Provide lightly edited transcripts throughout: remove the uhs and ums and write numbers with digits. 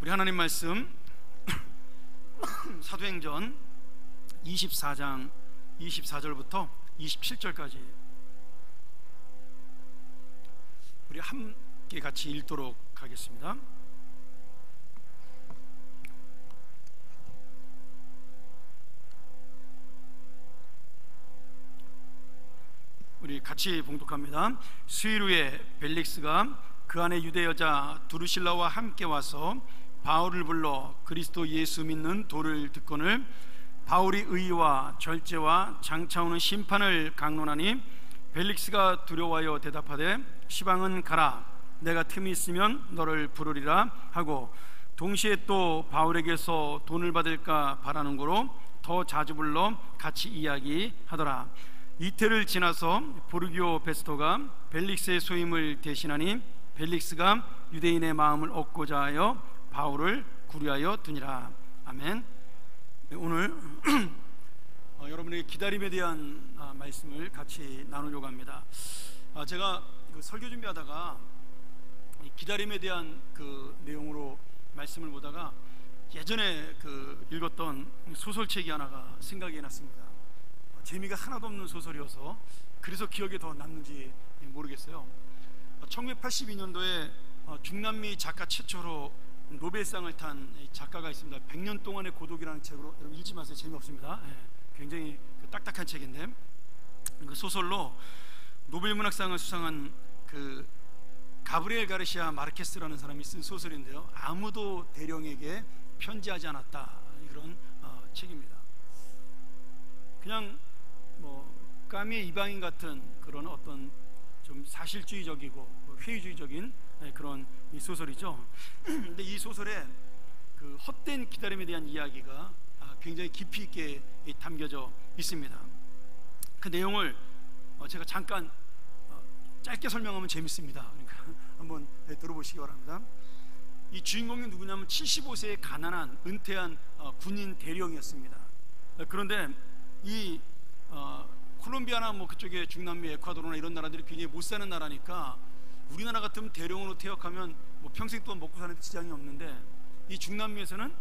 우리 하나님 말씀 사도행전 24장 24절부터 27절까지 우리 함께 같이 읽도록 하겠습니다. 우리 같이 봉독합니다. 수일 후에 벨릭스가 그 안에 유대 여자 두루실라와 함께 와서 바울을 불러 그리스도 예수 믿는 도를 듣거늘 바울이 의와 절제와 장차 오는 심판을 강론하니 벨릭스가 두려워하여 대답하되 시방은 가라, 내가 틈이 있으면 너를 부르리라 하고 동시에 또 바울에게서 돈을 받을까 바라는 거로 더 자주 불러 같이 이야기하더라. 이틀을 지나서 보르기오 베스토가 벨릭스의 소임을 대신하니 벨릭스가 유대인의 마음을 얻고자 하여 바울을 구류하여 두니라. 아멘. 오늘 여러분에게 기다림에 대한 말씀을 같이 나누려고 합니다. 제가 설교 준비하다가 기다림에 대한 그 내용으로 말씀을 보다가 예전에 읽었던 소설책이 하나가 생각이 났습니다. 재미가 하나도 없는 소설이어서 그래서 기억에 더 남는지 모르겠어요. 1982년도에 중남미 작가 최초로 노벨상을 탄 작가가 있습니다. 100년 동안의 고독이라는 책으로, 여러분 읽지 마세요. 재미없습니다. 굉장히 딱딱한 책인데 그 소설로 노벨문학상을 수상한 그 가브리엘 가르시아 마르케스라는 사람이 쓴 소설인데요, 아무도 대령에게 편지하지 않았다, 그런 책입니다. 그냥 까미의 이방인 같은 그런 어떤 좀 사실주의적이고 회의주의적인 그런 이 소설이죠. 근데 이 소설에 그 헛된 기다림에 대한 이야기가 굉장히 깊이 있게 담겨져 있습니다. 그 내용을 제가 잠깐 짧게 설명하면 재밌습니다. 그러니까 한번 들어보시기 바랍니다. 이 주인공이 누구냐면 75세의 가난한 은퇴한 군인 대령이었습니다. 그런데 이 콜롬비아나 그쪽에 중남미 에콰도르나 이런 나라들이 굉장히 못 사는 나라니까 우리나라 같으면 대령으로 퇴역하면 평생 동안 먹고 사는 데 지장이 없는데 이 중남미에서는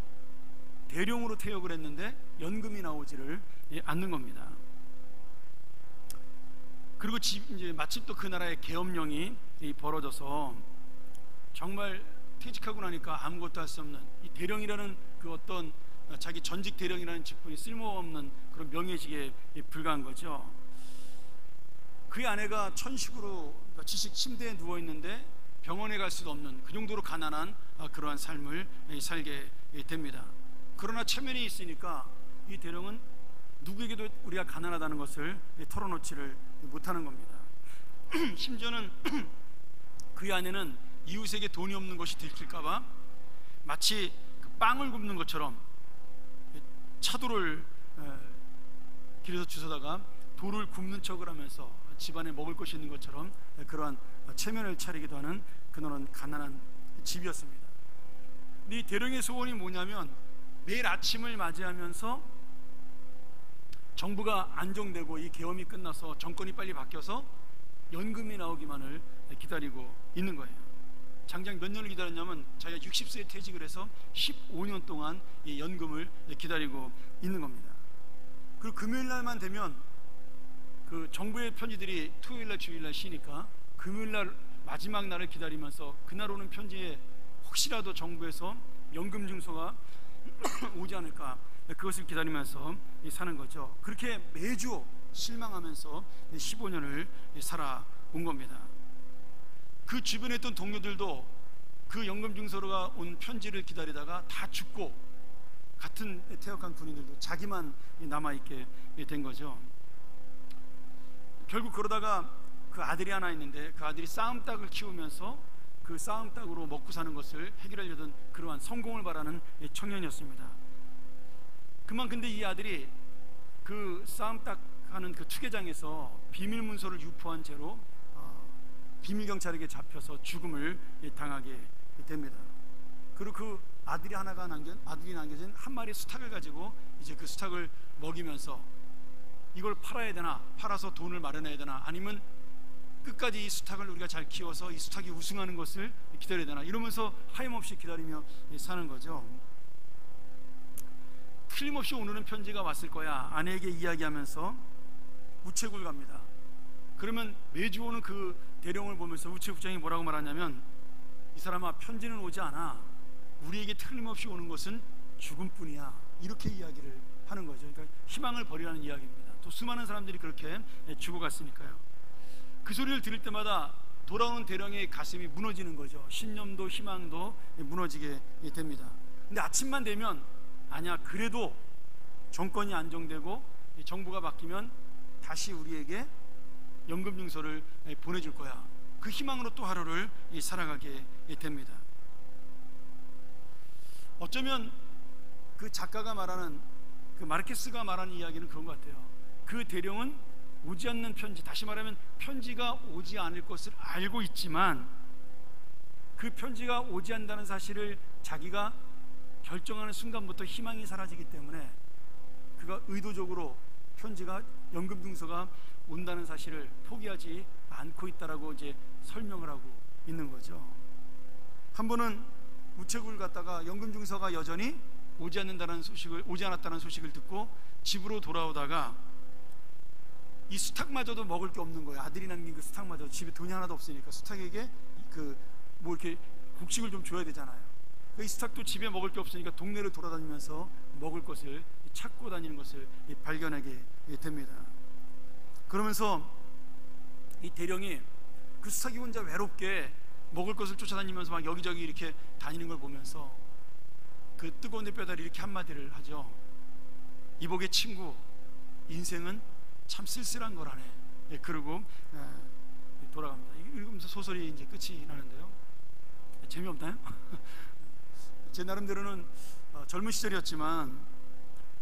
대령으로 퇴역을 했는데 연금이 나오지를 않는 겁니다. 그리고 이제 마침 또 그 나라의 계엄령이 벌어져서 정말 퇴직하고 나니까 아무것도 할 수 없는 이 대령이라는 그 어떤 자기 전직 대령이라는 직분이 쓸모없는 그런 명예직에 불과한 거죠. 그의 아내가 천식으로 지식 침대에 누워 있는데 병원에 갈 수도 없는 그 정도로 가난한 그러한 삶을 살게 됩니다. 그러나 체면이 있으니까 이 대령은 누구에게도 우리가 가난하다는 것을 털어놓지를 못하는 겁니다. 심지어는 그의 아내는 이웃에게 돈이 없는 것이 들킬까봐 마치 그 빵을 굽는 것처럼 차돌을 길에서 주워다가 돌을 굽는 척을 하면서 집안에 먹을 것이 있는 것처럼 그러한 체면을 차리기도 하는 그런 가난한 집이었습니다. 근데 이 대령의 소원이 뭐냐면 매일 아침을 맞이하면서 정부가 안정되고 이 계엄이 끝나서 정권이 빨리 바뀌어서 연금이 나오기만을 기다리고 있는 거예요. 장장 몇 년을 기다렸냐면 자기가 60세에 퇴직을 해서 15년 동안 이 연금을 기다리고 있는 겁니다. 그리고 금요일 날만 되면 그 정부의 편지들이 토요일날 주일날 쉬니까 금요일날 마지막 날을 기다리면서 그날 오는 편지에 혹시라도 정부에서 연금 증서가 오지 않을까 그것을 기다리면서 사는 거죠. 그렇게 매주 실망하면서 15년을 살아온 겁니다. 그 주변에 있던 동료들도 그 연금 증서가 온 편지를 기다리다가 다 죽고 같은 퇴역한 군인들도 자기만 남아있게 된 거죠. 결국 그러다가 그 아들이 하나 있는데 그 아들이 싸움닭을 키우면서 그 싸움닭으로 먹고 사는 것을 해결하려던 그러한 성공을 바라는 청년이었습니다. 그만 근데 이 아들이 그 싸움닭 하는 그 투개장에서 비밀 문서를 유포한 죄로 비밀 경찰에게 잡혀서 죽음을 당하게 됩니다. 그리고 그 아들이 남겨진 한 마리 수탉을 가지고 이제 그 수탉을 먹이면서 이걸 팔아야 되나, 팔아서 돈을 마련해야 되나, 아니면 끝까지 이 수탉을 우리가 잘 키워서 이 수탉이 우승하는 것을 기다려야 되나, 이러면서 하염없이 기다리며 사는 거죠. 틀림없이 오늘은 편지가 왔을 거야, 아내에게 이야기하면서 우체국을 갑니다. 그러면 매주 오는 그 대령을 보면서 우체국장이 뭐라고 말하냐면, 이 사람아, 편지는 오지 않아. 우리에게 틀림없이 오는 것은 죽음뿐이야. 이렇게 이야기를 하는 거죠. 그러니까 희망을 버리라는 이야기입니다. 또 수많은 사람들이 그렇게 죽어갔으니까요. 그 소리를 들을 때마다 돌아오는 대령의 가슴이 무너지는 거죠. 신념도 희망도 무너지게 됩니다. 근데 아침만 되면, 아니야, 그래도 정권이 안정되고 정부가 바뀌면 다시 우리에게 연금증서를 보내줄 거야. 그 희망으로 또 하루를 살아가게 됩니다. 어쩌면 그 작가가 말하는, 그 마르케스가 말하는 이야기는 그런 것 같아요. 그 대령은 오지 않는 편지, 다시 말하면 편지가 오지 않을 것을 알고 있지만, 그 편지가 오지 않는다는 사실을 자기가 결정하는 순간부터 희망이 사라지기 때문에 그가 의도적으로 편지가, 연금증서가 온다는 사실을 포기하지 않고 있다라고 이제 설명을 하고 있는 거죠. 한 번은 우체국을 갔다가 연금증서가 여전히 오지 않았다는 소식을 듣고 집으로 돌아오다가 이 수탉마저도 먹을 게 없는 거예요. 아들이 남긴 그 수탉마저도 집에 돈이 하나도 없으니까 수탉에게 뭐 이렇게 곡식을 좀 줘야 되잖아요. 이 수탉도 집에 먹을 게 없으니까 동네를 돌아다니면서 먹을 것을 찾고 다니는 것을 발견하게 됩니다. 그러면서 이 대령이 그 수탉이 혼자 외롭게 먹을 것을 쫓아다니면서 막 여기저기 이렇게 다니는 걸 보면서 그 뜨거운 햇볕에 이렇게 한마디를 하죠. 이복의 친구, 인생은 참 쓸쓸한 거라네. 그러고 돌아갑니다. 읽으면서 소설이 이제 끝이 나는데요. 재미없나요? 제 나름대로는 젊은 시절이었지만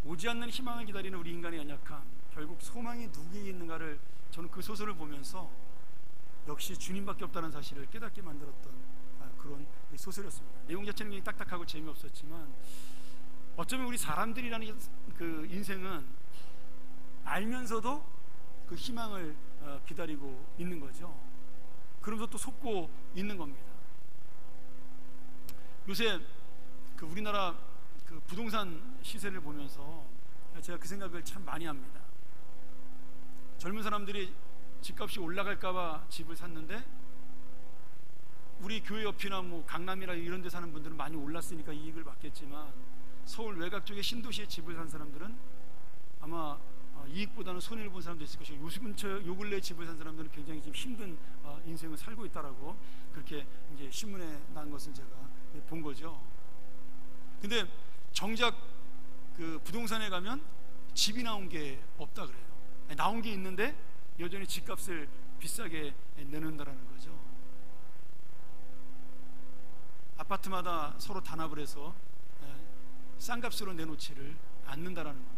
오지 않는 희망을 기다리는 우리 인간의 연약함, 결국 소망이 누구에게 있는가를 저는 그 소설을 보면서 역시 주님밖에 없다는 사실을 깨닫게 만들었던 그런 소설이었습니다. 내용 자체는 굉장히 딱딱하고 재미없었지만, 어쩌면 우리 사람들이라는 그 인생은 알면서도 그 희망을 기다리고 있는 거죠. 그러면서 또 속고 있는 겁니다. 요새 그 우리나라 그 부동산 시세를 보면서 제가 그 생각을 참 많이 합니다. 젊은 사람들이 집값이 올라갈까봐 집을 샀는데, 우리 교회 옆이나 뭐 강남이나 이런 데 사는 분들은 많이 올랐으니까 이익을 받겠지만, 서울 외곽 쪽에 신도시에 집을 산 사람들은 아마 이익보다는 손해를 본 사람도 있을 것이고, 요 근래 집을 산 사람들은 굉장히 지금 힘든 인생을 살고 있다라고 그렇게 이제 신문에 난 것을 제가 본 거죠. 근데 정작 그 부동산에 가면 집이 나온 게 없다 그래요. 나온 게 있는데 여전히 집값을 비싸게 내는다라는 거죠. 아파트마다 서로 단합을 해서 싼 값으로 내놓지를 않는다라는 겁니다.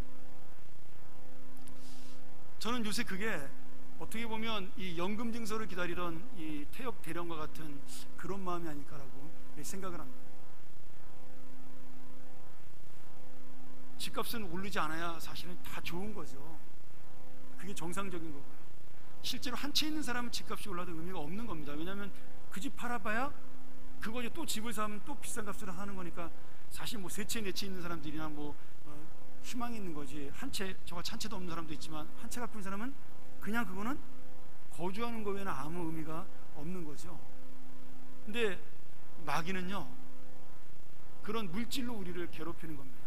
저는 요새 그게 어떻게 보면 이 연금증서를 기다리던 이 태역 대령과 같은 그런 마음이 아닐까라고 생각을 합니다. 집값은 오르지 않아야 사실은 다 좋은 거죠. 그게 정상적인 거고요. 실제로 한 채 있는 사람은 집값이 올라도 의미가 없는 겁니다. 왜냐하면 그 집 팔아봐야 그거 이제 또 집을 사면 또 비싼 값으로 사는 거니까, 사실 뭐 세 채 네 채 있는 사람들이나 뭐 희망이 있는 거지. 한 채도 없는 사람도 있지만, 한 채 갖고 있는 사람은 그냥 그거는 거주하는 거 외에는 아무 의미가 없는 거죠. 근데 마귀는요, 그런 물질로 우리를 괴롭히는 겁니다.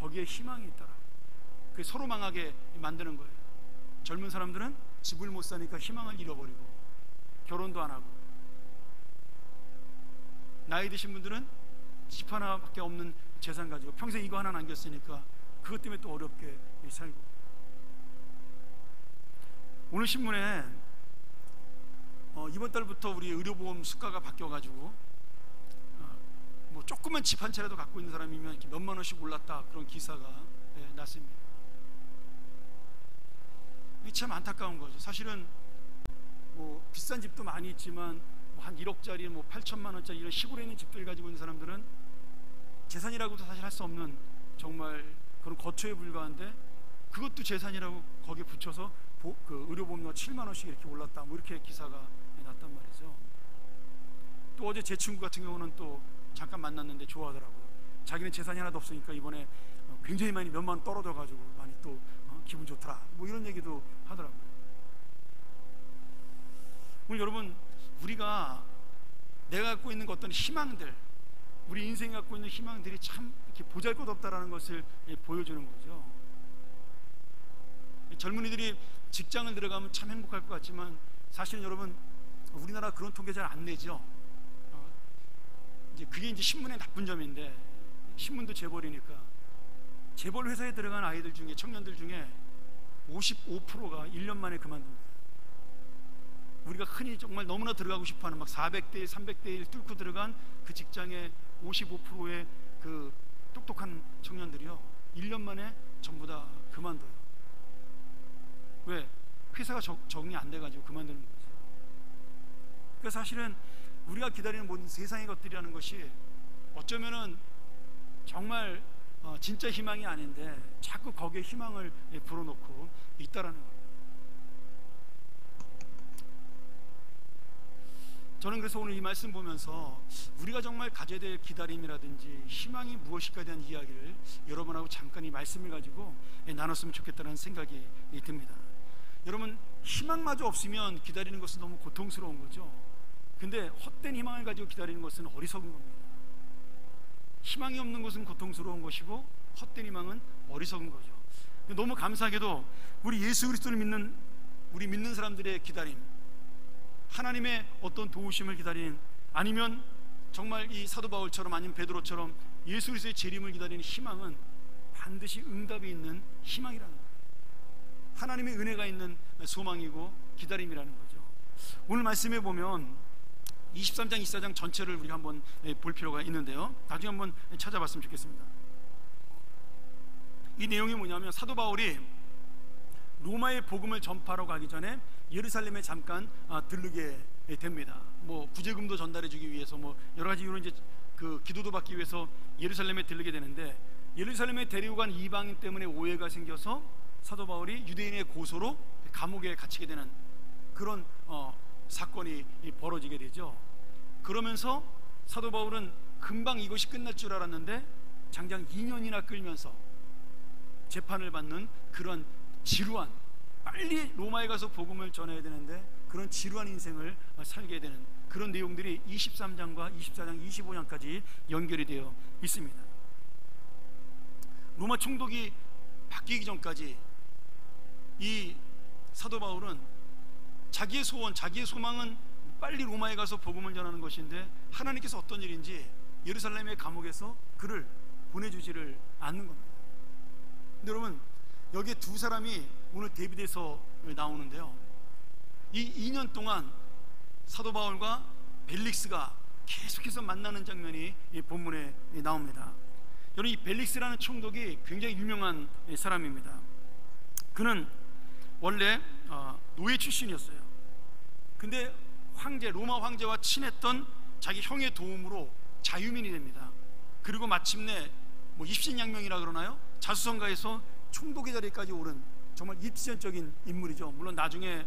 거기에 희망이 있다라고. 그게 서로 망하게 만드는 거예요. 젊은 사람들은 집을 못 사니까 희망을 잃어버리고 결혼도 안 하고, 나이 드신 분들은 집 하나밖에 없는 재산 가지고 평생 이거 하나 남겼으니까 그것 때문에 또 어렵게 살고. 오늘 신문에 이번 달부터 우리 의료보험 수가가 바뀌어가지고 뭐 조그만 집 한 채라도 갖고 있는 사람이면 이렇게 몇만 원씩 올랐다, 그런 기사가 났습니다. 이게 참 안타까운 거죠. 사실은 뭐 비싼 집도 많이 있지만 뭐 한 1억짜리 뭐 8천만 원짜리 이런 시골에 있는 집들 가지고 있는 사람들은 재산이라고도 사실 할 수 없는 정말 그런 거처에 불과한데, 그것도 재산이라고 거기에 붙여서 그 의료보험료가 7만 원씩 이렇게 올랐다, 뭐 이렇게 기사가 났단 말이죠. 또 어제 제 친구 같은 경우는 또 잠깐 만났는데 좋아하더라고요. 자기는 재산이 하나도 없으니까 이번에 굉장히 많이 몇만 원 떨어져가지고 많이 또 기분 좋더라, 뭐 이런 얘기도 하더라고요. 오늘 여러분, 우리가 내가 갖고 있는 어떤 희망들, 우리 인생이 갖고 있는 희망들이 참 이렇게 보잘것없다라는 것을 보여주는 거죠. 젊은이들이 직장을 들어가면 참 행복할 것 같지만 사실은 여러분, 우리나라 그런 통계 잘 안 내죠. 이제 그게 이제 신문의 나쁜 점인데, 신문도 재벌이니까 재벌 회사에 들어간 아이들 중에, 청년들 중에 55%가 1년 만에 그만둡니다. 우리가 흔히 정말 너무나 들어가고 싶어하는 막 400대 1, 300대 1 뚫고 들어간 그 직장의 55%의 그 똑똑한 청년들이요, 1년 만에 전부 다 그만둬요. 왜? 회사가 적응이 안 돼가지고 그만두는 거죠. 그러니까 사실은 우리가 기다리는 모든 세상의 것들이라는 것이 어쩌면은 정말 진짜 희망이 아닌데 자꾸 거기에 희망을 불어넣고 있다라는 거예요. 저는 그래서 오늘 이 말씀 보면서 우리가 정말 가져야 될 기다림이라든지 희망이 무엇일까에 대한 이야기를 여러분하고 잠깐 이 말씀을 가지고 나눴으면 좋겠다는 생각이 듭니다. 여러분, 희망마저 없으면 기다리는 것은 너무 고통스러운 거죠. 근데 헛된 희망을 가지고 기다리는 것은 어리석은 겁니다. 희망이 없는 것은 고통스러운 것이고 헛된 희망은 어리석은 거죠. 너무 감사하게도 우리 예수 그리스도를 믿는 사람들의 기다림, 하나님의 어떤 도우심을 기다리는, 아니면 정말 이 사도 바울처럼 아니면 베드로처럼 예수 그리스도의 재림을 기다리는 희망은 반드시 응답이 있는 희망이라는 거예요. 하나님의 은혜가 있는 소망이고 기다림이라는 거죠. 오늘 말씀에 보면 23장 24장 전체를 우리가 한번 볼 필요가 있는데요, 나중에 한번 찾아봤으면 좋겠습니다. 이 내용이 뭐냐면, 사도 바울이 로마의 복음을 전파하러 가기 전에 예루살렘에 잠깐 들르게 됩니다. 뭐 구제금도 전달해주기 위해서, 뭐 여러 가지 이유로 이제 그 기도도 받기 위해서 예루살렘에 들르게 되는데, 예루살렘에 데리고 간 이방인 때문에 오해가 생겨서 사도 바울이 유대인의 고소로 감옥에 갇히게 되는 그런 사건이 벌어지게 되죠. 그러면서 사도 바울은 금방 이것이 끝날 줄 알았는데 장장 2년이나 끌면서 재판을 받는 그런 지루한, 빨리 로마에 가서 복음을 전해야 되는데 그런 지루한 인생을 살게 되는 그런 내용들이 23장과 24장, 25장까지 연결이 되어 있습니다. 로마 총독이 바뀌기 전까지 이 사도 바울은 자기의 소원, 자기의 소망은 빨리 로마에 가서 복음을 전하는 것인데, 하나님께서 어떤 일인지 예루살렘의 감옥에서 그를 보내주지를 않는 겁니다. 근데 여러분, 여기에 두 사람이 오늘 데뷔돼서 나오는데요, 이 2년 동안 사도 바울과 벨릭스가 계속해서 만나는 장면이 이 본문에 나옵니다. 여러분, 이 벨릭스라는 총독이 굉장히 유명한 사람입니다. 그는 원래 노예 출신이었어요. 근데 로마 황제와 친했던 자기 형의 도움으로 자유민이 됩니다. 그리고 마침내 뭐 입신양명이라 그러나요? 자수성가에서 총독의 자리까지 오른 정말 입지전적인 인물이죠. 물론 나중에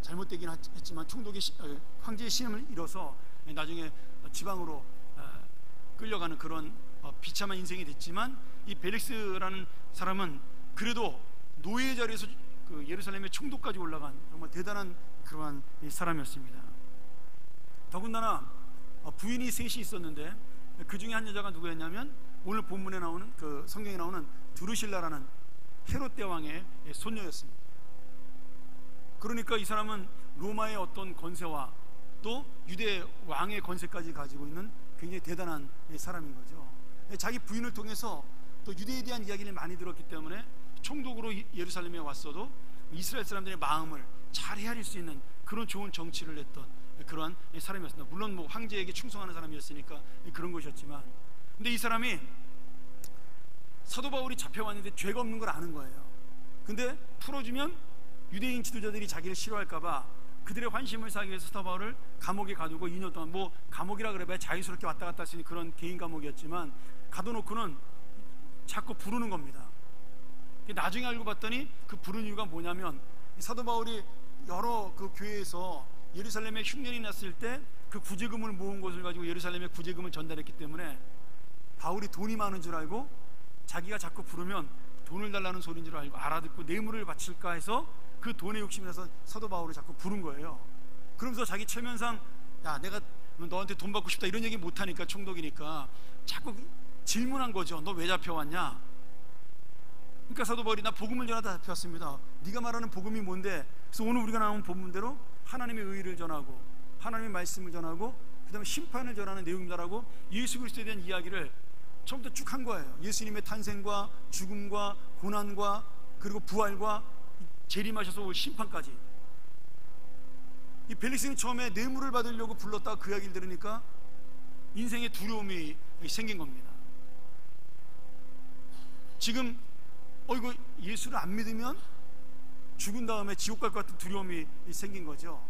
잘못되긴 했지만 황제의 신임을 잃어서 나중에 지방으로 끌려가는 그런 비참한 인생이 됐지만, 이 벨릭스라는 사람은 그래도 노예의 자리에서 그 예루살렘의 총독까지 올라간 정말 대단한 그러한 사람이었습니다. 더군다나 부인이 셋이 있었는데 그 중에 한 여자가 누구였냐면, 오늘 본문에 나오는, 그 성경에 나오는 두루실라라는 헤롯 대왕의 손녀였습니다. 그러니까 이 사람은 로마의 어떤 권세와 또 유대 왕의 권세까지 가지고 있는 굉장히 대단한 사람인 거죠. 자기 부인을 통해서 또 유대에 대한 이야기를 많이 들었기 때문에 총독으로 예루살렘에 왔어도 이스라엘 사람들의 마음을 잘 헤아릴 수 있는 그런 좋은 정치를 했던 그러한 사람이었습니다. 물론 뭐 황제에게 충성하는 사람이었으니까 그런 것이었지만, 근데 이 사람이 사도 바울이 잡혀왔는데 죄가 없는 걸 아는 거예요. 근데 풀어주면 유대인 지도자들이 자기를 싫어할까봐 그들의 환심을 사기 위해서 사도 바울을 감옥에 가두고 2년 동안, 뭐 감옥이라 그래봐야 자유스럽게 왔다 갔다 할 수 있는 그런 개인 감옥이었지만, 가둬놓고는 자꾸 부르는 겁니다. 나중에 알고 봤더니 그 부른 이유가 뭐냐면, 사도 바울이 여러 그 교회에서 예루살렘에 흉년이 났을 때 그 구제금을 모은 것을 가지고 예루살렘에 구제금을 전달했기 때문에 바울이 돈이 많은 줄 알고 자기가 자꾸 부르면 돈을 달라는 소리인 줄 알고 알아듣고 뇌물을 바칠까 해서 그 돈에 욕심이 나서 사도 바울을 자꾸 부른 거예요. 그러면서 자기 체면상 야 내가 너한테 돈 받고 싶다 이런 얘기 못하니까 총독이니까 자꾸 질문한 거죠. 너 왜 잡혀왔냐? 그러니까 사도 바울이 나 복음을 전하다 잡혀왔습니다. 네가 말하는 복음이 뭔데? 그래서 오늘 우리가 나온 본문대로 하나님의 의를 전하고 하나님의 말씀을 전하고 그 다음에 심판을 전하는 내용입니다라고 예수 그리스도에 대한 이야기를 처음부터 쭉 한 거예요. 예수님의 탄생과 죽음과 고난과 그리고 부활과 재림하셔서 올 심판까지. 이 벨릭스는 처음에 뇌물을 받으려고 불렀다가 그 이야기를 들으니까 인생에 두려움이 생긴 겁니다. 지금 이거 예수를 안 믿으면 죽은 다음에 지옥 갈 것 같은 두려움이 생긴 거죠.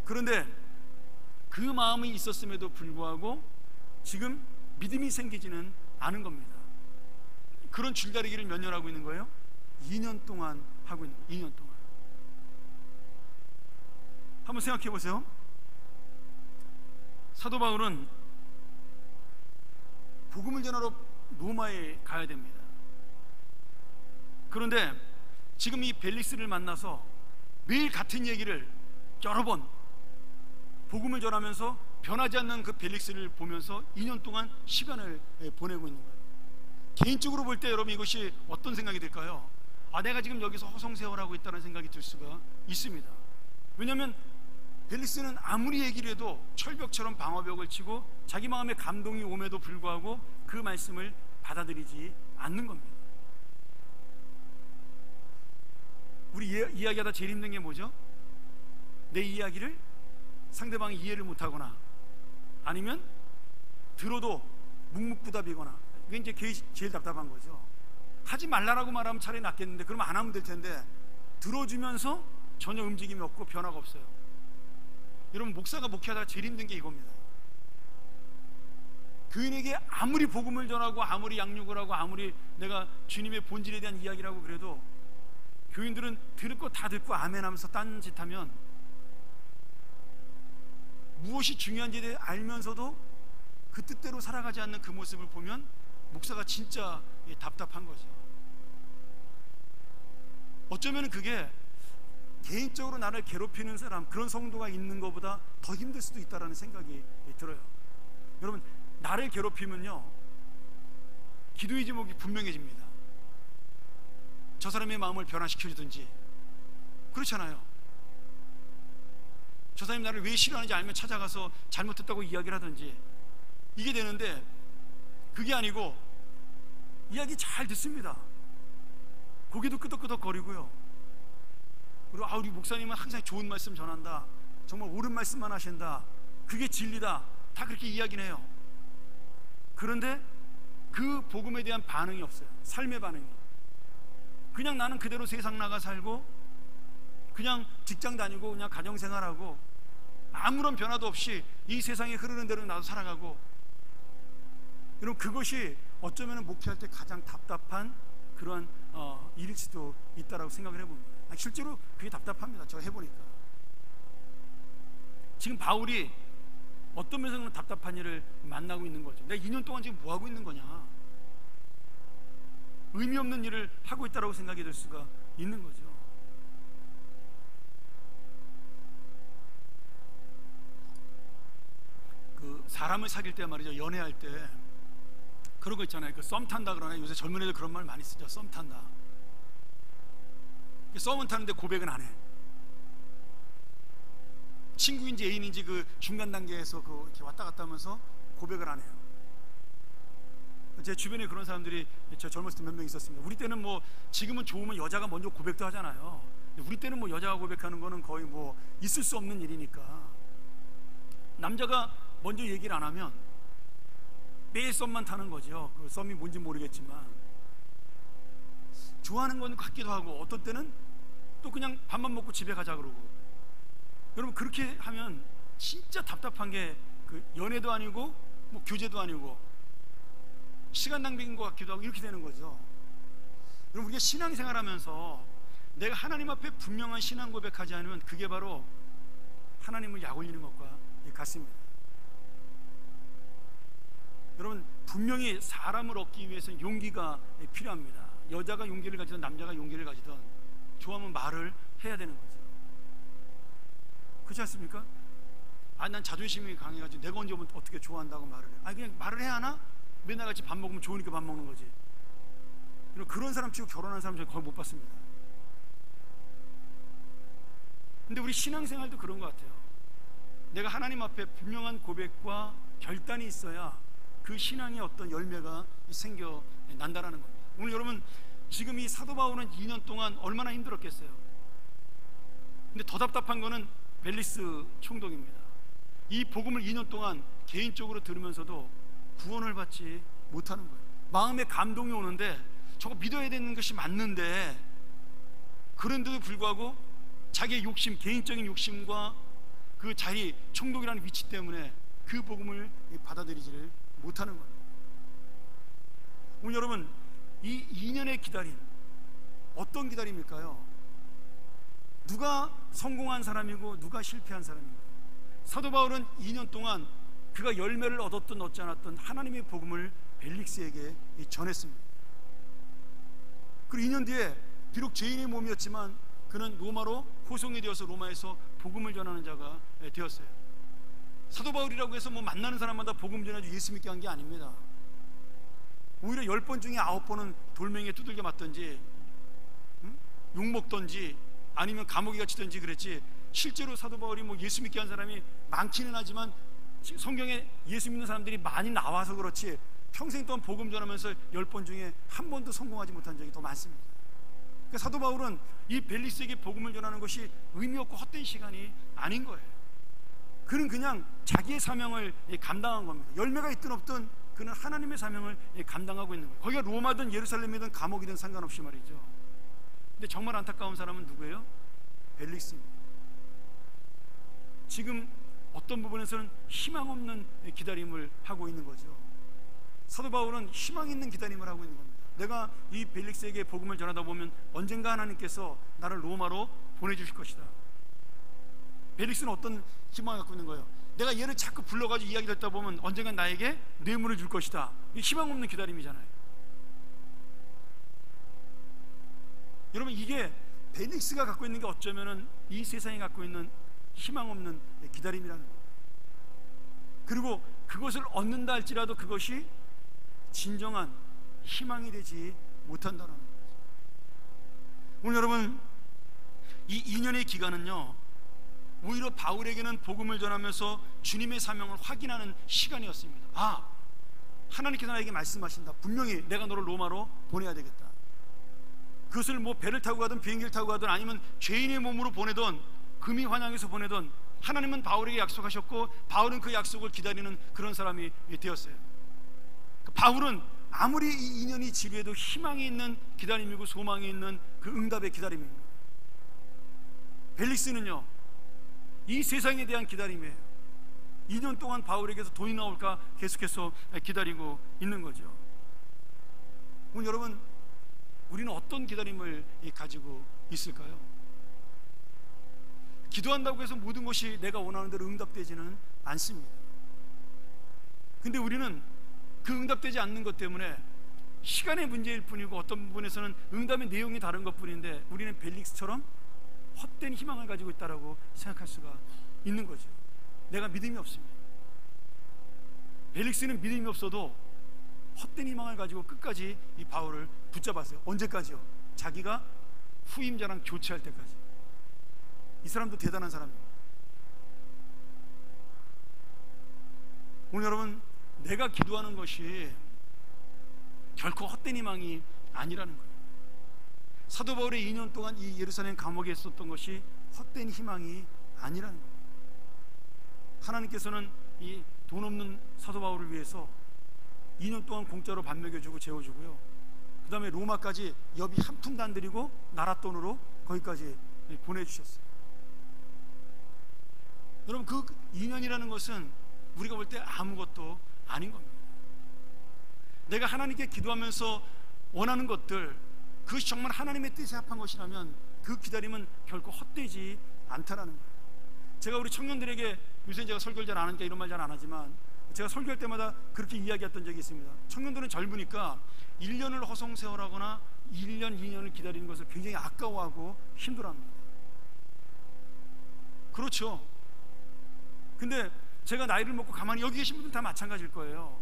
그런데 그 마음이 있었음에도 불구하고 지금 믿음이 생기지는 않은 겁니다. 그런 줄다리기를 몇 년 하고 있는 거예요? 2년 동안 하고 있는 거예요. 2년 동안. 한번 생각해 보세요. 사도 바울은 복음을 전하러 로마에 가야 됩니다. 그런데 지금 이 벨릭스를 만나서 매일 같은 얘기를 여러 번 복음을 전하면서 변하지 않는 그 벨릭스를 보면서 2년 동안 시간을 보내고 있는 거예요. 개인적으로 볼 때 여러분 이것이 어떤 생각이 들까요? 내가 지금 여기서 허송세월하고 있다는 생각이 들 수가 있습니다. 왜냐하면 벨릭스는 아무리 얘기를 해도 철벽처럼 방어벽을 치고 자기 마음에 감동이 옴에도 불구하고 그 말씀을 받아들이지 않는 겁니다. 우리 이야기하다 제일 힘든 게 뭐죠? 내 이야기를 상대방이 이해를 못하거나 아니면 들어도 묵묵부답이거나 이게 이제 제일 답답한 거죠. 하지 말라라고 말하면 차라리 낫겠는데 그러면 안 하면 될 텐데 들어주면서 전혀 움직임이 없고 변화가 없어요. 여러분 목사가 목회하다가 제일 힘든 게 이겁니다. 교인에게 아무리 복음을 전하고 아무리 양육을 하고 아무리 내가 주님의 본질에 대한 이야기를 하고 그래도 교인들은 들을 거 다 듣고 아멘 하면서 딴짓하면 무엇이 중요한지에 대해 알면서도 그 뜻대로 살아가지 않는 그 모습을 보면 목사가 진짜 답답한 거죠. 어쩌면 그게 개인적으로 나를 괴롭히는 사람, 그런 성도가 있는 것보다 더 힘들 수도 있다는 생각이 들어요. 여러분 나를 괴롭히면요 기도의 제목이 분명해집니다. 저 사람의 마음을 변화시켜주든지 그렇잖아요. 저 사람이 나를 왜 싫어하는지 알면 찾아가서 잘못했다고 이야기를 하든지 이게 되는데 그게 아니고 이야기 잘 듣습니다. 고개도 끄덕끄덕 거리고요. 그리고 우리 목사님은 항상 좋은 말씀 전한다, 정말 옳은 말씀만 하신다, 그게 진리다, 다 그렇게 이야기는 해요. 그런데 그 복음에 대한 반응이 없어요. 삶의 반응이. 그냥 나는 그대로 세상 나가 살고 그냥 직장 다니고 그냥 가정생활하고 아무런 변화도 없이 이 세상에 흐르는 대로 나도 살아가고. 여러분 그것이 어쩌면 목회할 때 가장 답답한 그런 일일 수도 있다라고 생각을 해봅니다. 실제로 그게 답답합니다. 저 해보니까. 지금 바울이 어떤 면에서는 답답한 일을 만나고 있는 거죠. 내가 2년 동안 지금 뭐 하고 있는 거냐, 의미 없는 일을 하고 있다라고 생각이 들 수가 있는 거죠. 그 사람을 사귈 때 말이죠, 연애할 때 그런 거 있잖아요. 그 썸 탄다 그러나요? 요새 젊은 애들 그런 말 많이 쓰죠. 썸 탄다. 썸은 타는데 고백은 안 해. 친구인지 애인인지 그 중간 단계에서 그 이렇게 왔다 갔다 하면서 고백을 안 해요. 제 주변에 그런 사람들이 저 젊었을 때 몇 명 있었습니다. 우리 때는 뭐 지금은 좋으면 여자가 먼저 고백도 하잖아요. 우리 때는 뭐 여자가 고백하는 거는 거의 뭐 있을 수 없는 일이니까 남자가 먼저 얘기를 안 하면 매일 썸만 타는 거죠. 그 썸이 뭔지 모르겠지만 좋아하는 건 같기도 하고 어떤 때는 또 그냥 밥만 먹고 집에 가자 그러고. 여러분 그렇게 하면 진짜 답답한 게 그 연애도 아니고 뭐 교제도 아니고 시간 낭비인 것 같기도 하고 이렇게 되는 거죠. 여러분 우리가 신앙생활하면서 내가 하나님 앞에 분명한 신앙 고백하지 않으면 그게 바로 하나님을 약올리는 것과 같습니다. 여러분, 분명히 사람을 얻기 위해서는 용기가 필요합니다. 여자가 용기를 가지든 남자가 용기를 가지든 좋아하면 말을 해야 되는 거죠. 그렇지 않습니까? 난 자존심이 강해가지고 내가 언제 어떻게 좋아한다고 말을 해. 그냥 말을 해야 하나? 맨날 같이 밥 먹으면 좋으니까 밥 먹는 거지. 그런 사람 치고 결혼한 사람 저는 거의 못 봤습니다. 근데 우리 신앙생활도 그런 것 같아요. 내가 하나님 앞에 분명한 고백과 결단이 있어야 그 신앙의 어떤 열매가 생겨난다라는 겁니다. 오늘 여러분, 지금 이 사도 바울은 2년 동안 얼마나 힘들었겠어요. 근데 더 답답한 거는 벨릭스 총독입니다. 이 복음을 2년 동안 개인적으로 들으면서도 구원을 받지 못하는 거예요. 마음에 감동이 오는데 저거 믿어야 되는 것이 맞는데, 그런데도 불구하고 자기의 욕심, 개인적인 욕심과 그 자기 총독이라는 위치 때문에 그 복음을 받아들이지를 못하는 겁니다. 오늘 여러분, 이 2년의 기다림, 어떤 기다림일까요? 누가 성공한 사람이고 누가 실패한 사람인가요? 사도 바울은 2년 동안 그가 열매를 얻었든 얻지 않았든 하나님의 복음을 벨릭스에게 전했습니다. 그리고 2년 뒤에 비록 죄인의 몸이었지만 그는 로마로 호송이 되어서 로마에서 복음을 전하는 자가 되었어요. 사도 바울이라고 해서 만나는 사람마다 복음 전해주고 예수 믿게 한 게 아닙니다. 오히려 10번 중에 9번은 돌멩이에 두들겨 맞던지 욕먹던지 아니면 감옥에 갇히던지 그랬지, 실제로 사도 바울이 예수 믿게 한 사람이 많기는 하지만 성경에 예수 믿는 사람들이 많이 나와서 그렇지 평생 동안 복음 전하면서 10번 중에 한 번도 성공하지 못한 적이 더 많습니다. 그러니까 사도 바울은 이 벨릭스에게 복음을 전하는 것이 의미 없고 헛된 시간이 아닌 거예요. 그는 그냥 자기의 사명을 감당한 겁니다. 열매가 있든 없든 그는 하나님의 사명을 감당하고 있는 거예요. 거기가 로마든 예루살렘이든 감옥이든 상관없이 말이죠. 근데 정말 안타까운 사람은 누구예요? 벨릭스입니다. 지금 어떤 부분에서는 희망 없는 기다림을 하고 있는 거죠. 사도 바울은 희망 있는 기다림을 하고 있는 겁니다. 내가 이 벨릭스에게 복음을 전하다 보면 언젠가 하나님께서 나를 로마로 보내주실 것이다. 벨릭스는 어떤 희망을 갖고 있는 거예요? 내가 얘를 자꾸 불러가지고 이야기를 듣다 보면 언젠가 나에게 뇌물을 줄 것이다. 이 희망 없는 기다림이잖아요. 여러분, 이게 벨릭스가 갖고 있는 게 어쩌면은 이 세상이 갖고 있는 희망 없는 기다림이라는 거예요. 그리고 그것을 얻는다 할지라도 그것이 진정한 희망이 되지 못한다는 거죠. 오늘 여러분, 이 2년의 기간은요, 오히려 바울에게는 복음을 전하면서 주님의 사명을 확인하는 시간이었습니다. 하나님께서 나에게 말씀하신다. 분명히 내가 너를 로마로 보내야 되겠다. 그것을 배를 타고 가든 비행기를 타고 가든 아니면 죄인의 몸으로 보내든 금이 환영해서 보내든 하나님은 바울에게 약속하셨고 바울은 그 약속을 기다리는 그런 사람이 되었어요. 바울은 아무리 이 2년이 지루해도 희망이 있는 기다림이고 소망이 있는 그 응답의 기다림입니다. 벨릭스는요, 이 세상에 대한 기다림이에요. 2년 동안 바울에게서 돈이 나올까 계속해서 기다리고 있는 거죠. 오늘 여러분, 우리는 어떤 기다림을 가지고 있을까요? 기도한다고 해서 모든 것이 내가 원하는 대로 응답되지는 않습니다. 근데 우리는 그 응답되지 않는 것 때문에 시간의 문제일 뿐이고 어떤 부분에서는 응답의 내용이 다른 것 뿐인데 우리는 벨릭스처럼 헛된 희망을 가지고 있다라고 생각할 수가 있는 거죠. 내가 믿음이 없습니다. 벨릭스는 믿음이 없어도 헛된 희망을 가지고 끝까지 이 바울을 붙잡았어요. 언제까지요? 자기가 후임자랑 교체할 때까지. 이 사람도 대단한 사람입니다. 오늘 여러분, 내가 기도하는 것이 결코 헛된 희망이 아니라는 거예요. 사도 바울의 2년 동안 이 예루살렘 감옥에 있었던 것이 헛된 희망이 아니라는 거예요. 하나님께서는 이 돈 없는 사도 바울을 위해서 2년 동안 공짜로 밥 먹여주고 재워주고요, 그 다음에 로마까지 여비 한 푼도 안 들이고 나라 돈으로 거기까지 보내주셨어요. 여러분, 그 2년이라는 것은 우리가 볼 때 아무것도 아닌 겁니다. 내가 하나님께 기도하면서 원하는 것들, 그것이 정말 하나님의 뜻에 합한 것이라면 그 기다림은 결코 헛되지 않다라는 거예요. 제가 우리 청년들에게, 요새 제가 설교를 잘 안 하니까 이런 말 잘 안 하지만, 제가 설교할 때마다 그렇게 이야기했던 적이 있습니다. 청년들은 젊으니까 1년을 허송세월하거나 1년, 2년을 기다리는 것을 굉장히 아까워하고 힘들어합니다. 그렇죠. 근데 제가 나이를 먹고 가만히, 여기 계신 분들 다 마찬가지일 거예요.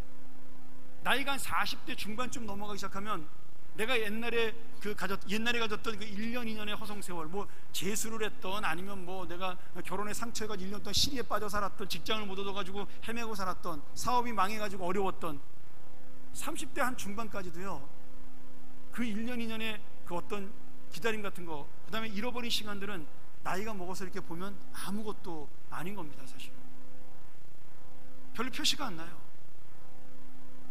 나이가 한 40대 중반쯤 넘어가기 시작하면 내가 옛날에 가졌던 그 1년, 2년의 허송세월, 뭐 재수를 했던, 아니면 뭐 내가 결혼에 상처해가지고 1년 동안 시리에 빠져 살았던, 직장을 못 얻어가지고 헤매고 살았던, 사업이 망해가지고 어려웠던 30대 한 중반까지도요, 그 1년, 2년의 그 어떤 기다림 같은 거, 그 다음에 잃어버린 시간들은 나이가 먹어서 이렇게 보면 아무것도 아닌 겁니다. 사실 별로 표시가 안 나요.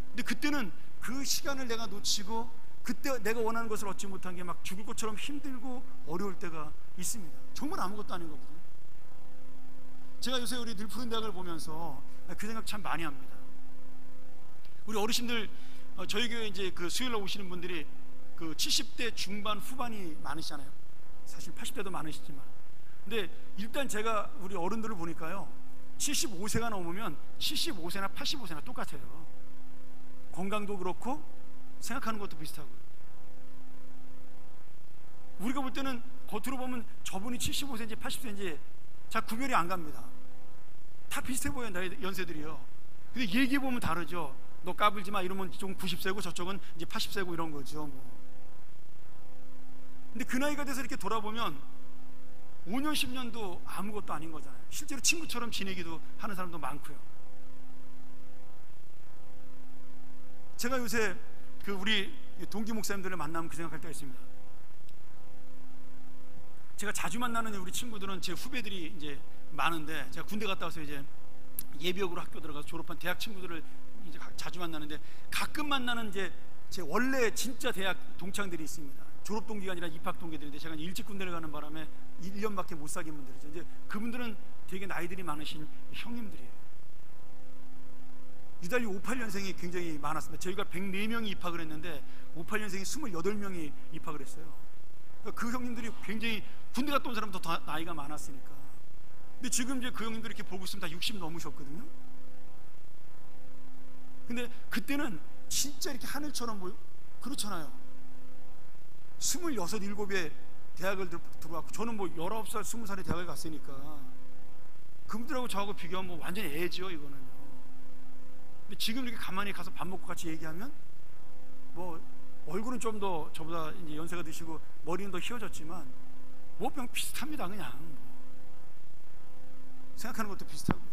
근데 그때는 그 시간을 내가 놓치고, 그때 내가 원하는 것을 얻지 못한 게 막 죽을 것처럼 힘들고 어려울 때가 있습니다. 정말 아무것도 아닌 거거든요. 제가 요새 우리 늘푸른 대학을 보면서 그 생각 참 많이 합니다. 우리 어르신들, 저희 교회 이제 그 수요일날 오시는 분들이 그 70대 중반 후반이 많으시잖아요. 사실 80대도 많으시지만, 근데 일단 제가 우리 어른들을 보니까요, 75세가 넘으면 75세나 85세나 똑같아요. 건강도 그렇고 생각하는 것도 비슷하고요. 우리가 볼 때는 겉으로 보면 저분이 75세인지 80세인지 잘 구별이 안 갑니다. 다 비슷해 보여요, 나이 연세들이요. 근데 얘기해 보면 다르죠. 너 까불지 마 이러면 이쪽은 90세고 저쪽은 이제 80세고 이런 거죠. 뭐. 근데 그 나이가 돼서 이렇게 돌아보면 5년 10년도 아무것도 아닌 거잖아요. 실제로 친구처럼 지내기도 하는 사람도 많고요. 제가 요새 그 우리 동기 목사님들을 만나면 그 생각할 때가 있습니다. 제가 자주 만나는 우리 친구들은 제 후배들이 이제 많은데, 제가 군대 갔다 와서 이제 예비역으로 학교 들어가서 졸업한 대학 친구들을 이제 자주 만나는데, 가끔 만나는 이제 제 원래 진짜 대학 동창들이 있습니다. 졸업 동기가 아니라 입학 동기들인데, 제가 일찍 군대를 가는 바람에 1년밖에 못 사귄 분들이죠. 이제 그분들은 되게 나이들이 많으신 형님들이에요. 유달리 58년생이 굉장히 많았습니다. 저희가 104명이 입학을 했는데 58년생이 28명이 입학을 했어요. 그러니까 그 형님들이 굉장히, 군대 갔다 온 사람도 더 나이가 많았으니까. 근데 지금 이제 그 형님들 이렇게 보고 있으면 다 60 넘으셨거든요. 근데 그때는 진짜 이렇게 하늘처럼 뭐 그렇잖아요. 26, 7에 대학을 들어갔고, 저는 뭐 19살, 20살에 대학을 갔으니까 그분들하고 저하고 비교하면 뭐 완전히 애죠, 이거는요. 근데 지금 이렇게 가만히 가서 밥 먹고 같이 얘기하면 뭐 얼굴은 좀 더 저보다 이제 연세가 드시고 머리는 더 휘어졌지만 뭐 그냥 비슷합니다. 그냥 뭐. 생각하는 것도 비슷하고요.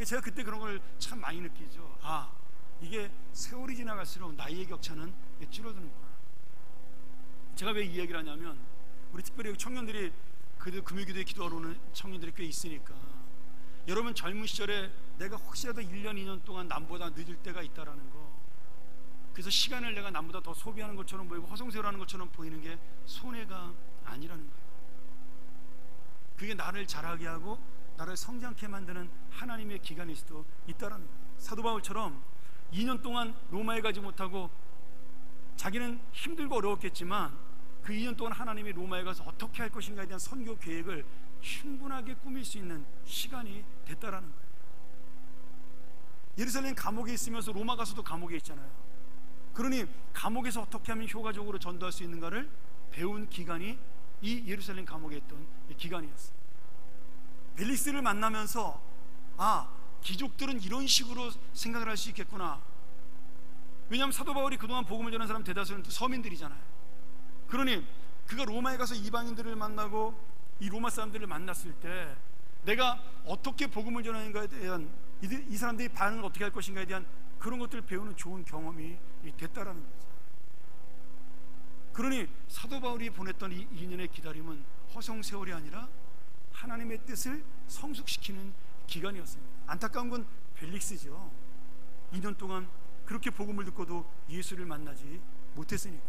제가 그때 그런 걸 참 많이 느끼죠. 아, 이게 세월이 지나갈수록 나이의 격차는 줄어드는구나. 제가 왜 이 얘기를 하냐면, 우리 특별히 청년들이 그들 금요기도에 기도하러 오는 청년들이 꽤 있으니까, 여러분 젊은 시절에 내가 혹시라도 1년 2년 동안 남보다 늦을 때가 있다라는 거, 그래서 시간을 내가 남보다 더 소비하는 것처럼 보이고 허송세월하는 것처럼 보이는 게 손해가 아니라는 거예요. 그게 나를 자라게 하고 나를 성장케 만드는 하나님의 기간일 수도 있다라는 거예요. 사도 바울처럼 2년 동안 로마에 가지 못하고 자기는 힘들고 어려웠겠지만 그 2년 동안 하나님이 로마에 가서 어떻게 할 것인가에 대한 선교 계획을 충분하게 꾸밀 수 있는 시간이 됐다라는 거예요. 예루살렘 감옥에 있으면서 로마 가서도 감옥에 있잖아요. 그러니 감옥에서 어떻게 하면 효과적으로 전도할 수 있는가를 배운 기간이 이 예루살렘 감옥에 있던 기간이었어요. 벨릭스를 만나면서, 아, 귀족들은 이런 식으로 생각을 할 수 있겠구나. 왜냐하면 사도 바울이 그동안 복음을 전하는 사람 대다수는 서민들이잖아요. 그러니 그가 로마에 가서 이방인들을 만나고 이 로마 사람들을 만났을 때 내가 어떻게 복음을 전하는가에 대한, 이 사람들이 반응을 어떻게 할 것인가에 대한 그런 것들을 배우는 좋은 경험이 됐다라는 거죠. 그러니 사도 바울이 보냈던 이 2년의 기다림은 허송세월이 아니라 하나님의 뜻을 성숙시키는 기간이었습니다. 안타까운 건 벨릭스죠. 2년 동안 그렇게 복음을 듣고도 예수를 만나지 못했으니까.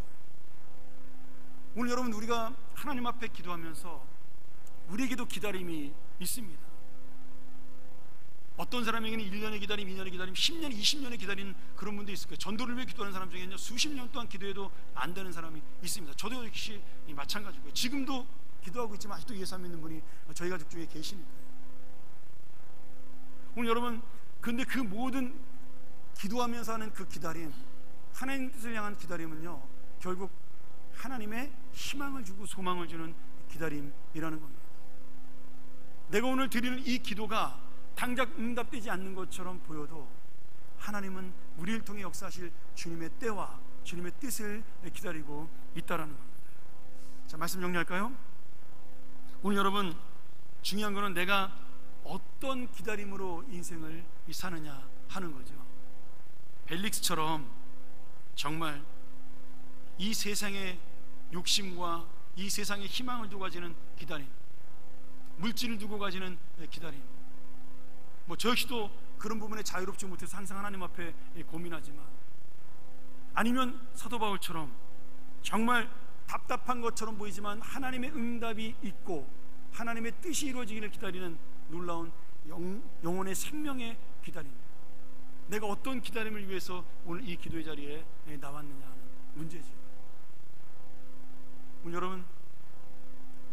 오늘 여러분, 우리가 하나님 앞에 기도하면서 우리에게도 기다림이 있습니다. 어떤 사람에게는 1년의 기다림, 2년의 기다림, 10년, 20년의 기다리는 그런 분도 있을 거예요. 전도를 위해 기도하는 사람 중에는 수십 년 동안 기도해도 안 되는 사람이 있습니다. 저도 역시 마찬가지고요. 지금도 기도하고 있지만 아직도 예수 안 믿는 분이 저희 가족 중에 계시니까요. 오늘 여러분, 근데 그 모든 기도하면서 하는 그 기다림, 하나님 뜻을 향한 기다림은요, 결국 하나님의 희망을 주고 소망을 주는 기다림이라는 겁니다. 내가 오늘 드리는 이 기도가 당장 응답되지 않는 것처럼 보여도 하나님은 우리를 통해 역사하실 주님의 때와 주님의 뜻을 기다리고 있다라는 겁니다. 자, 말씀 정리할까요? 오늘 여러분, 중요한 거는 내가 어떤 기다림으로 인생을 사느냐 하는 거죠. 벨릭스처럼 정말 이 세상의 욕심과 이 세상의 희망을 두고 가지는 기다림, 물질을 두고 가지는 기다림, 저 역시도 그런 부분에 자유롭지 못해서 항상 하나님 앞에 고민하지만, 아니면 사도 바울처럼 정말 답답한 것처럼 보이지만 하나님의 응답이 있고 하나님의 뜻이 이루어지기를 기다리는 놀라운 영혼의 생명의 기다림. 내가 어떤 기다림을 위해서 오늘 이 기도의 자리에 나왔느냐 하는 문제죠. 오늘 여러분,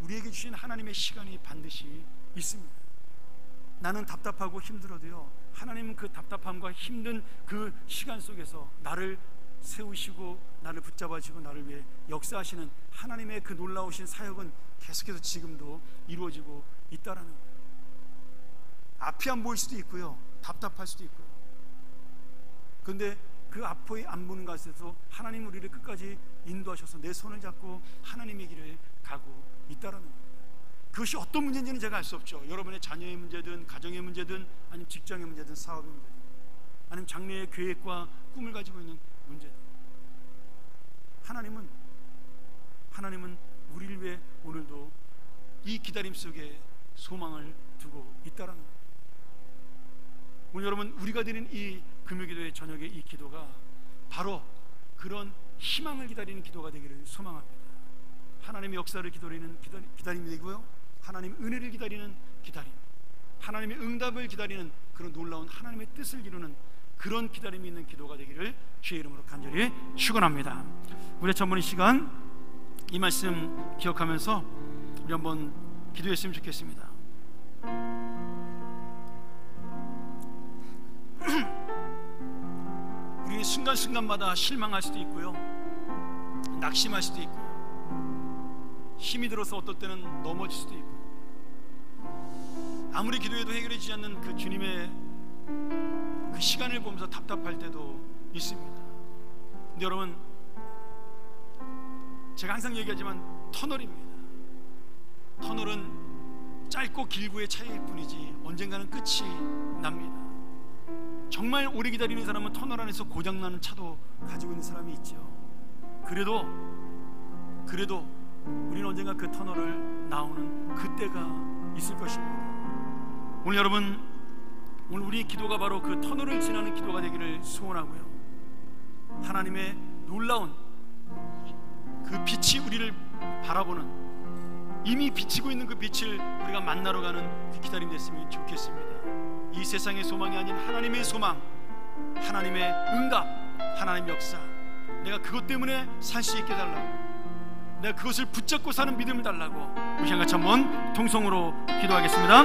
우리에게 주신 하나님의 시간이 반드시 있습니다. 나는 답답하고 힘들어도요, 하나님은 그 답답함과 힘든 그 시간 속에서 나를 세우시고 나를 붙잡아주시고 나를 위해 역사하시는 하나님의 그 놀라우신 사역은 계속해서 지금도 이루어지고 있다라는 거예요. 앞이 안 보일 수도 있고요, 답답할 수도 있고요. 그런데 그 앞이 안 보는 것에서 하나님 우리를 끝까지 인도하셔서 내 손을 잡고 하나님의 길을 가고 있다라는 거예요. 그것이 어떤 문제인지는 제가 알 수 없죠. 여러분의 자녀의 문제든 가정의 문제든 아니면 직장의 문제든 사업의 문제든 아니면 장래의 계획과 꿈을 가지고 있는 문제든, 하나님은 우리를 위해 오늘도 이 기다림 속에 소망을 두고 있다라는 거예요. 오늘 여러분, 우리가 드린 이 금요기도의 저녁의 이 기도가 바로 그런 희망을 기다리는 기도가 되기를 소망합니다. 하나님의 역사를 기다리는 기다림이 되고요, 하나님 은혜를 기다리는 기다림, 하나님의 응답을 기다리는 그런 놀라운 하나님의 뜻을 이루는 그런 기다림이 있는 기도가 되기를 주의 이름으로 간절히 축원합니다. 우리의 전문의 시간, 이 말씀 기억하면서 우리 한번 기도했으면 좋겠습니다. 우리 순간순간마다 실망할 수도 있고요, 낙심할 수도 있고요, 힘이 들어서 어떨 때는 넘어질 수도 있고, 아무리 기도해도 해결되지 않는 그 주님의 그 시간을 보면서 답답할 때도 있습니다. 근데 여러분, 제가 항상 얘기하지만 터널입니다. 터널은 짧고 길고의 차이일 뿐이지 언젠가는 끝이 납니다. 정말 오래 기다리는 사람은 터널 안에서 고장나는 차도 가지고 있는 사람이 있죠. 그래도 우리는 언젠가 그 터널을 나오는 그때가 있을 것입니다. 오늘 여러분, 오늘 우리 기도가 바로 그 터널을 지나는 기도가 되기를 소원하고요, 하나님의 놀라운 그 빛이 우리를 바라보는, 이미 비치고 있는 그 빛을 우리가 만나러 가는 그 기다림 됐으면 좋겠습니다. 이 세상의 소망이 아닌 하나님의 소망, 하나님의 응답, 하나님의 역사, 내가 그것 때문에 살 수 있게 달라고, 내가 그것을 붙잡고 사는 믿음을 달라고, 우리 같이 한번 통성으로 기도하겠습니다.